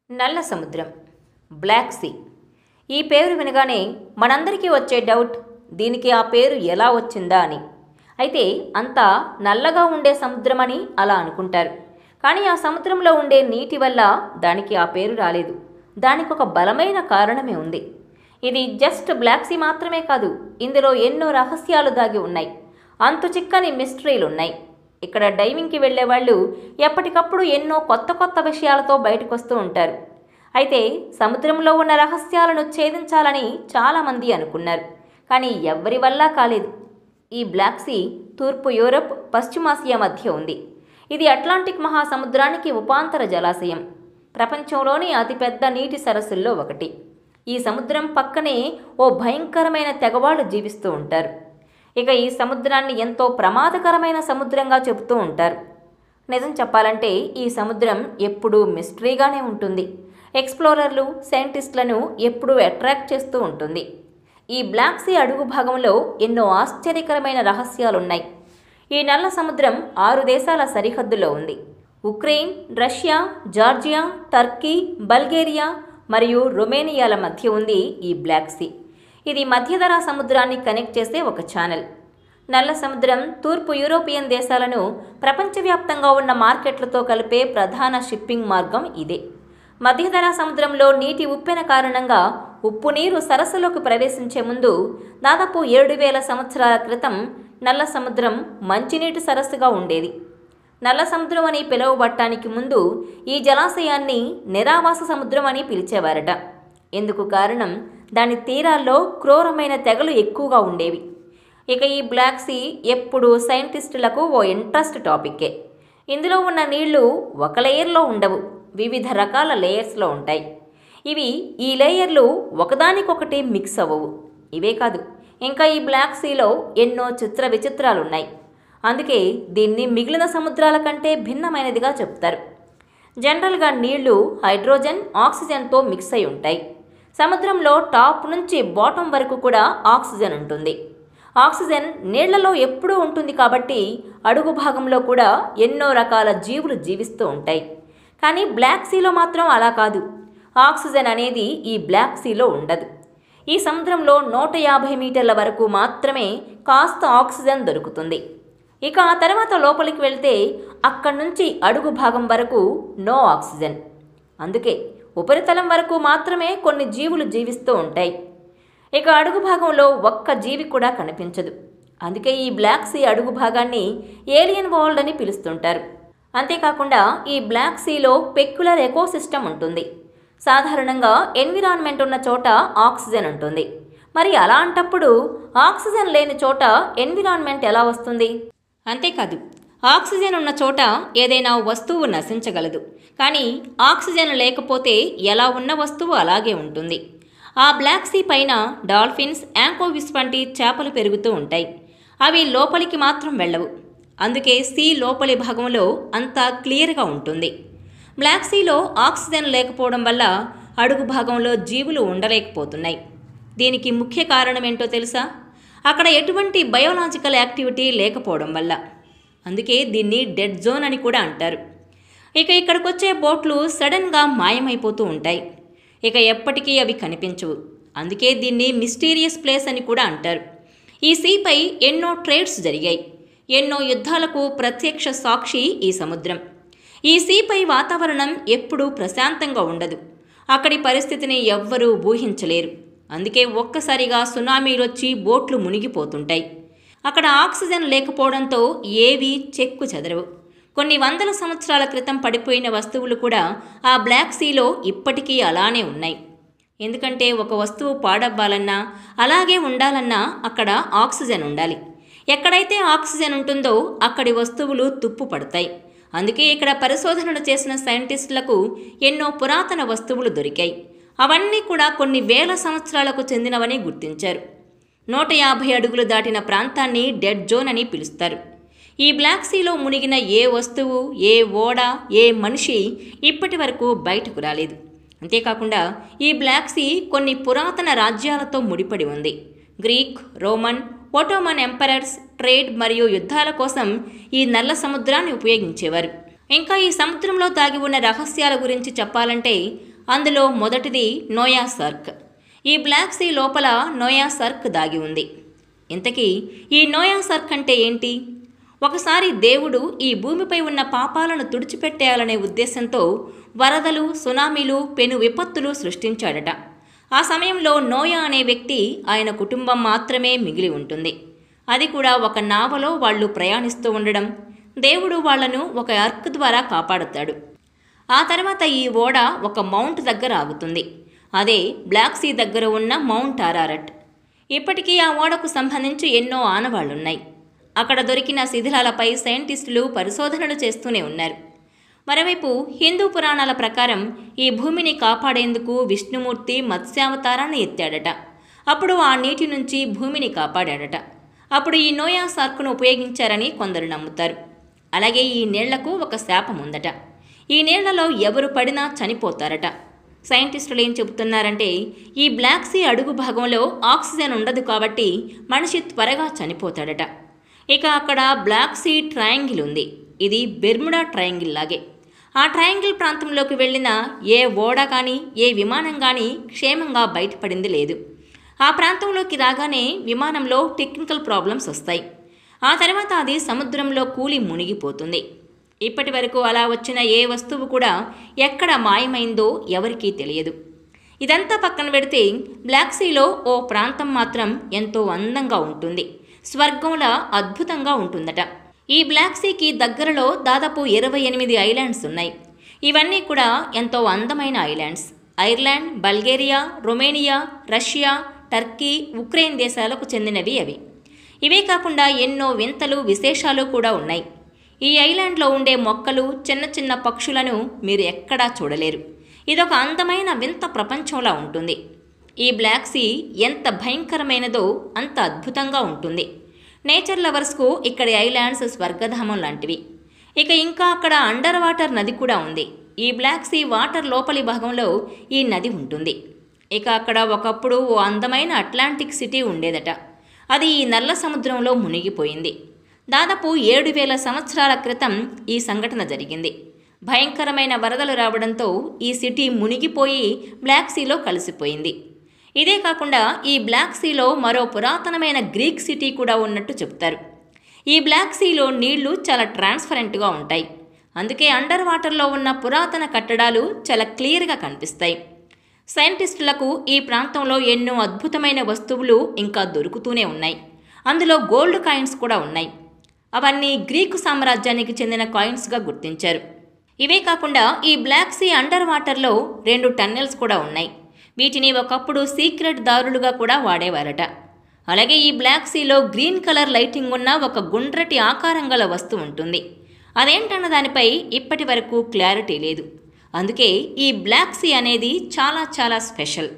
నల్ల సముద్రం, black see. ఈ పేరు వినగానే మనందరికీ వచ్చే డౌట్, దీనికి ఆ పేరు ఎలా వచ్చిందా అని. అయితే అంతా నల్లగా ఉండే సముద్రం అని అలా అనుకుంటారు. కానీ ఆ సముద్రంలో ఉండే నీటి వల్ల దానికి ఆ పేరు రాలేదు. దానికి ఒక బలమైన కారణమే ఉంది. ఇది జస్ట్ బ్లాక్ సీ మాత్రమే కాదు, ఇందులో ఎన్నో రహస్యాలు దాగి ఉన్నాయి. అంతు చిక్కని మిస్టరీలున్నాయి. ఇక్కడ డైవింగ్కి వెళ్లే వాళ్ళు ఎప్పటికప్పుడు ఎన్నో కొత్త కొత్త విషయాలతో బయటకు వస్తూ ఉంటారు. అయితే సముద్రంలో ఉన్న రహస్యాలను ఛేదించాలని చాలామంది అనుకున్నారు, కానీ ఎవ్వరి వల్ల కాలేదు. ఈ బ్లాక్ సీ తూర్పు యూరప్, పశ్చిమాసియా మధ్య ఉంది. ఇది అట్లాంటిక్ మహాసముద్రానికి ఉపాంతర జలాశయం. ప్రపంచంలోని అతిపెద్ద నీటి సరస్సుల్లో ఒకటి. ఈ సముద్రం పక్కనే ఓ భయంకరమైన తెగవాళ్ళు జీవిస్తూ ఉంటారు. ఇక ఈ సముద్రాన్ని ఎంతో ప్రమాదకరమైన సముద్రంగా చెబుతూ ఉంటారు. నిజం చెప్పాలంటే ఈ సముద్రం ఎప్పుడూ మిస్టరీగానే ఉంటుంది. ఎక్స్ప్లోరర్లు, సైంటిస్టులను ఎప్పుడూ అట్రాక్ట్ చేస్తూ ఉంటుంది. ఈ బ్లాక్ సీ అడుగు భాగంలో ఎన్నో ఆశ్చర్యకరమైన రహస్యాలున్నాయి. ఈ నల్ల సముద్రం 6 దేశాల సరిహద్దులో ఉంది. Ukraine, Russia, Georgia, Turkey, Bulgaria మరియు రొమేనియాల మధ్య ఉంది ఈ బ్లాక్ సీ. ఇది మధ్యధరా సముద్రాన్ని కనెక్ట్ చేసే ఒక ఛానల్. నల్ల సముద్రం తూర్పు యూరోపియన్ దేశాలను ప్రపంచవ్యాప్తంగా ఉన్న మార్కెట్లతో కలిపే ప్రధాన షిప్పింగ్ మార్గం ఇదే. మధ్యధరా సముద్రంలో నీటి ఉప్పెన కారణంగా ఉప్పు నీరు సరస్సులోకి ప్రవేశించే ముందు దాదాపు 7,000 సంవత్సరాల క్రితం నల్ల సముద్రం మంచినీటి సరస్సుగా ఉండేది. నల్ల సముద్రం అని పిలువబడటానికి ముందు ఈ జలాశయాన్ని నిరావాస సముద్రం అని పిలిచేవారట. ఎందుకు కారణం, దాని తీరాల్లో క్రూరమైన తెగలు ఎక్కువగా ఉండేవి. ఇక ఈ బ్లాక్ సీ ఎప్పుడూ సైంటిస్టులకు ఓ ఇంట్రెస్ట్ టాపిక్కే. ఇందులో ఉన్న నీళ్లు ఒక లేయర్లో ఉండవు, వివిధ రకాల లేయర్స్లో ఉంటాయి. ఈ లేయర్లు ఒకదానికొకటి మిక్స్ అవ్వవు. ఇవే కాదు, ఇంకా ఈ బ్లాక్ సీలో ఎన్నో చిత్ర విచిత్రాలున్నాయి. అందుకే దీన్ని మిగిలిన సముద్రాల కంటే భిన్నమైనదిగా చెప్తారు. జనరల్గా నీళ్లు హైడ్రోజన్, ఆక్సిజన్తో మిక్స్ అయి ఉంటాయి. సముద్రంలో టాప్ నుంచి బాటం వరకు కూడా ఆక్సిజన్ ఉంటుంది. ఆక్సిజన్ నీళ్లలో ఎప్పుడూ ఉంటుంది కాబట్టి అడుగు భాగంలో కూడా ఎన్నో రకాల జీవులు జీవిస్తూ ఉంటాయి. కానీ బ్లాక్ సీలో మాత్రం అలా కాదు. ఆక్సిజన్ అనేది ఈ బ్లాక్ సీలో ఉండదు. ఈ సముద్రంలో 150 మీటర్ల వరకు మాత్రమే కాస్త ఆక్సిజన్ దొరుకుతుంది. ఇక ఆ తర్వాత లోపలికి వెళ్తే అక్కడి నుంచి అడుగు భాగం వరకు నో ఆక్సిజన్. అందుకే ఉపరితలం వరకు మాత్రమే కొన్ని జీవులు జీవిస్తూ ఉంటాయి. ఇక అడుగు భాగంలో ఒక్క జీవి కూడా కనిపించదు. అందుకే ఈ బ్లాక్ సీ అడుగు భాగాన్ని ఏలియన్ వరల్డ్ అని పిలుస్తుంటారు. అంతేకాకుండా ఈ బ్లాక్ సీలో పెక్యులర్ ఎకోసిస్టమ్ ఉంటుంది. సాధారణంగా ఎన్విరాన్మెంట్ ఉన్న చోట ఆక్సిజన్ ఉంటుంది. మరి అలాంటప్పుడు ఆక్సిజన్ లేని చోట ఎన్విరాన్మెంట్ ఎలా వస్తుంది? అంతేకాదు, ఆక్సిజన్ ఉన్న చోట ఏదైనా వస్తువు నశించగలదు. కానీ ఆక్సిజన్ లేకపోతే ఎలా ఉన్న వస్తువు అలాగే ఉంటుంది. ఆ బ్లాక్ సీ పైన డాల్ఫిన్స్, యాంకోవిస్ వంటి చేపలు పెరుగుతూ ఉంటాయి. అవి లోపలికి మాత్రం వెళ్ళవు. అందుకే సీ లోపలి భాగంలో అంతా క్లియర్గా ఉంటుంది. బ్లాక్ సీలో ఆక్సిజన్ లేకపోవడం వల్ల అడుగు భాగంలో జీవులు ఉండలేకపోతున్నాయి. దీనికి ముఖ్య కారణం ఏంటో తెలుసా? అక్కడ ఎటువంటి బయోలాజికల్ యాక్టివిటీ లేకపోవడం వల్ల. అందుకే దీన్ని డెడ్ జోన్ అని కూడా అంటారు. ఇక ఇక్కడికొచ్చే బోట్లు సడన్గా మాయమైపోతూ ఉంటాయి. ఇక ఎప్పటికీ అవి కనిపించవు. అందుకే దీన్ని మిస్టీరియస్ ప్లేస్ అని కూడా అంటారు. ఈ సీపై ఎన్నో ట్రేడ్స్ జరిగాయి. ఎన్నో యుద్ధాలకు ప్రత్యక్ష సాక్షి ఈ సముద్రం. ఈ సీపై వాతావరణం ఎప్పుడూ ప్రశాంతంగా ఉండదు. అక్కడి పరిస్థితిని ఎవ్వరూ ఊహించలేరు. అందుకే ఒక్కసారిగా సునామీలొచ్చి బోట్లు మునిగిపోతుంటాయి. అక్కడ ఆక్సిజన్ లేకపోవడంతో ఏవీ చెక్కు చెదరవు. కొన్ని వందల సంవత్సరాల క్రితం పడిపోయిన వస్తువులు కూడా ఆ బ్లాక్ సీలో ఇప్పటికీ అలానే ఉన్నాయి. ఎందుకంటే ఒక వస్తువు పాడవ్వాలన్నా, అలాగే ఉండాలన్నా అక్కడ ఆక్సిజన్ ఉండాలి. ఎక్కడైతే ఆక్సిజన్ ఉంటుందో అక్కడి వస్తువులు తుప్పు పడతాయి. అందుకే ఇక్కడ పరిశోధనలు చేసిన సైంటిస్టులకు ఎన్నో పురాతన వస్తువులు దొరికాయి. అవన్నీ కూడా కొన్ని వేల సంవత్సరాలకు చెందినవని గుర్తించారు. 150 అడుగులు దాటిన ప్రాంతాన్ని డెడ్ జోన్ అని పిలుస్తారు. ఈ బ్లాక్ సీలో మునిగిన ఏ వస్తువు, ఏ ఓడ, ఏ మనిషి ఇప్పటి వరకు బయటకు రాలేదు. అంతేకాకుండా ఈ బ్లాక్ సీ కొన్ని పురాతన రాజ్యాలతో ముడిపడి ఉంది. Greek, Roman, Ottoman emperors trade మరియు యుద్ధాల కోసం ఈ నల్ల సముద్రాన్ని ఉపయోగించేవారు. ఇంకా ఈ సముద్రంలో దాగి ఉన్న రహస్యాల గురించి చెప్పాలంటే అందులో మొదటిది నోయాస్ ఆర్క్. ఈ బ్లాక్ సీ లోపల నోయాస్ ఆర్క్ దాగి ఉంది. ఇంతకీ ఈ నోయాస్ ఆర్క్ అంటే ఏంటి? ఒకసారి దేవుడు ఈ భూమిపై ఉన్న పాపాలను తుడిచిపెట్టేయాలనే ఉద్దేశంతో వరదలు, సునామీలు, పెను విపత్తులు సృష్టించాడట. ఆ సమయంలో నోయా అనే వ్యక్తి, ఆయన కుటుంబం మాత్రమే మిగిలి ఉంటుంది. అది కూడా ఒక నావలో వాళ్ళు ప్రయాణిస్తూ ఉండడం, దేవుడు వాళ్లను ఒక ఆర్క్ ద్వారా కాపాడుతాడు. ఆ తర్వాత ఈ ఓడ ఒక మౌంట్ దగ్గర ఆగుతుంది. అదే బ్లాక్ సీ దగ్గర ఉన్న మౌంట్ ఆరారట్. ఇప్పటికీ ఆ ఓడకు సంబంధించి ఎన్నో ఆనవాళ్లున్నాయి. అక్కడ దొరికిన శిథిలాలపై సైంటిస్టులు పరిశోధనలు చేస్తూనే ఉన్నారు. మరోవైపు హిందూ పురాణాల ప్రకారం ఈ భూమిని కాపాడేందుకు విష్ణుమూర్తి మత్స్యావతారాన్ని ఎత్తాడట. అప్పుడు ఆ నీటి నుంచి భూమిని కాపాడాడట. అప్పుడు ఈ నోయాస్ ఆర్క్ను ఉపయోగించారని కొందరు నమ్ముతారు. అలాగే ఈ నీళ్లకు ఒక శాపం ఉందట. ఈ నీళ్లలో ఎవరు పడినా చనిపోతారట. సైంటిస్టులు ఏం చెబుతున్నారంటే, ఈ బ్లాక్ సీ అడుగు భాగంలో ఆక్సిజన్ ఉండదు కాబట్టి మనిషి త్వరగా చనిపోతాడట. ఇక అక్కడ బ్లాక్ సీ ట్రయాంగిల్ ఉంది. ఇది బెర్ముడా ట్రయాంగిల్ లాగే. ఆ ట్రయాంగిల్ ప్రాంతంలోకి వెళ్ళిన ఏ ఓడ కానీ, ఏ విమానం కానీ క్షేమంగా బయటపడింది లేదు. ఆ ప్రాంతంలోకి రాగానే విమానంలో టెక్నికల్ ప్రాబ్లమ్స్ వస్తాయి. ఆ తర్వాత అది సముద్రంలో కూలి మునిగిపోతుంది. ఇప్పటి వరకు అలా వచ్చిన ఏ వస్తువు కూడా ఎక్కడ మాయమైందో ఎవరికీ తెలియదు. ఇదంతా పక్కన పెడితే బ్లాక్ సీలో ఓ ప్రాంతం మాత్రం ఎంతో అందంగా ఉంటుంది. స్వర్గంలా అద్భుతంగా ఉంటుందట. ఈ బ్లాక్ సీకి దగ్గరలో దాదాపు 28 ఐలాండ్స్ ఉన్నాయి. ఇవన్నీ కూడా ఎంతో అందమైన islands. Ireland, Bulgaria, Romania, Russia, Turkey, Ukraine దేశాలకు చెందినవి అవి. ఇవే కాకుండా ఎన్నో వింతలు, విశేషాలు కూడా ఉన్నాయి. ఈ ఐలాండ్లో ఉండే మొక్కలు, చిన్న చిన్న పక్షులను మీరు ఎక్కడా చూడలేరు. ఇదొక అందమైన వింత ప్రపంచంలా ఉంటుంది. ఈ బ్లాక్ సీ ఎంత భయంకరమైనదో అంత అద్భుతంగా ఉంటుంది. నేచర్ లవర్స్కు ఇక్కడి ఐలాండ్స్ స్వర్గధామం లాంటివి. ఇక ఇంకా అక్కడ అండర్ వాటర్ నది కూడా ఉంది. ఈ బ్లాక్ సీ వాటర్ లోపలి భాగంలో ఈ నది ఉంటుంది. ఇక అక్కడ ఒకప్పుడు ఓ అందమైన అట్లాంటిక్ సిటీ ఉండేదట. అది ఈ నల్ల సముద్రంలో మునిగిపోయింది. దాదాపు 7000 సంవత్సరాల క్రితం ఈ సంఘటన జరిగింది. భయంకరమైన వరదలు రావడంతో ఈ సిటీ మునిగిపోయి బ్లాక్ సీలో కలిసిపోయింది. ఇదే కాకుండా ఈ బ్లాక్ సీలో మరో పురాతనమైన గ్రీక్ సిటీ కూడా ఉన్నట్టు చెప్తారు. ఈ బ్లాక్ సీలో నీళ్లు చాలా ట్రాన్స్పరెంట్గా ఉంటాయి. అందుకే అండర్ వాటర్లో ఉన్న పురాతన కట్టడాలు చాలా క్లియర్గా కనిపిస్తాయి. సైంటిస్టులకు ఈ ప్రాంతంలో ఎన్నో అద్భుతమైన వస్తువులు ఇంకా దొరుకుతూనే ఉన్నాయి. అందులో గోల్డ్ కాయిన్స్ కూడా ఉన్నాయి. అవన్నీ గ్రీకు సామ్రాజ్యానికి చెందిన కాయిన్స్గా గుర్తించారు. ఇవే కాకుండా ఈ బ్లాక్ సీ అండర్ వాటర్లో 2 టన్నెల్స్ కూడా ఉన్నాయి. వీటిని ఒకప్పుడు సీక్రెట్ దారులుగా కూడా వాడేవారట. అలాగే ఈ బ్లాక్ సీలో గ్రీన్ కలర్ లైటింగ్ ఉన్న ఒక గుండ్రటి ఆకారం గల వస్తువు ఉంటుంది. అదేంటన్న దానిపై ఇప్పటి వరకు క్లారిటీ లేదు. అందుకే ఈ బ్లాక్ సీ అనేది చాలా చాలా స్పెషల్.